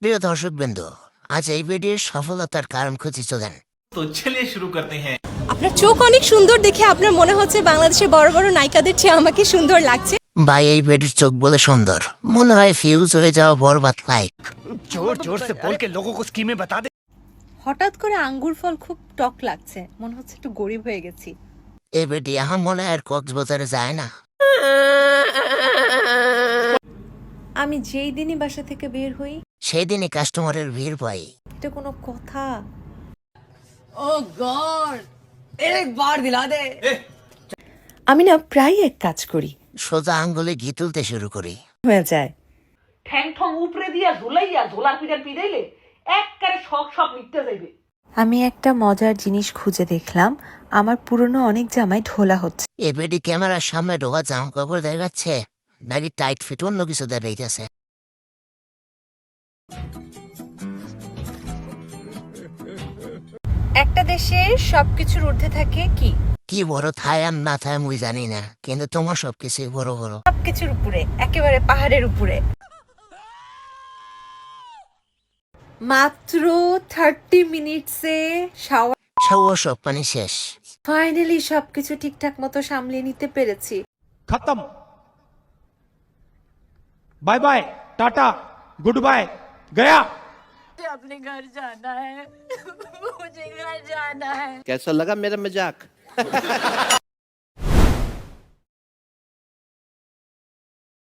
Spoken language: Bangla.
প্রিয় দর্শকবৃন্দ, আজ এই ভিডিওর সফলতার কারণ খুঁজে চলেন। तो चलिए शुरू करते हैं। আপনার চোখ অনেক সুন্দর দেখে আপনার মনে হচ্ছে বাংলাদেশের বড় বড় নায়িকাদের চেয়ে আমাকে সুন্দর লাগছে। ভাই, এই ভিডিওর চোখ বলে সুন্দর, মনে হয় ফিউজ হয়ে যাওয়া বরবাদ লাইক। जोर जोर से बोल के लोगों को स्कीमें बता दे। হঠাৎ করে আঙ্গুর ফল খুব টক লাগছে, মনে হচ্ছে একটু গরিব হয়ে গেছি। এই ভিডিও এখন মনে হয় আর কক্সবাজারে যায় না। আমি যেই দিনই বাসা থেকে বের হই, সেই দিনই কাস্টমারের ভিড় পাই। এটা কোনো কথা? আমি না প্রায় এক কাজ করি, সোজা আঙ্গুলে ঘি তুলতে শুরু করি। হয়ে যায়। ঠ্যাং ঠং উপরে দিয়া ঝোলাইয়া ঝোলার পিঠার পিড়াইলে একবারে সব মিটতে যাইবে। আমি একটা মজার জিনিস খুঁজে দেখলাম, আমার পুরনো অনেক জামাই ঢোলা হচ্ছে। এই ভিডিও ক্যামেরার সামনে ঢোকা জামা কাপড় দেখাচ্ছে নাকি টাইট ফিট অন্য কিছু দেখাইতেছে। একটা দেশের সবকিছুর ঊর্ধ্বে থাকে কি? কি বড় থায় আর না থায় মুই জানি না, কিন্তু তোমার সবকিছুই বড় বড়। সবকিছুর উপরে, একেবারে পাহাড়ের উপরে। মাত্র 30 মিনিটসে সব পানি শেষ। ফাইনালি সবকিছু ঠিকঠাক মতো সামলে নিতে পেরেছি। खत्म। Bye bye, tata, good bye, गया। अपने घर जाना है, मुझे घर जाना है। कैसा लगा मेरा मजाक?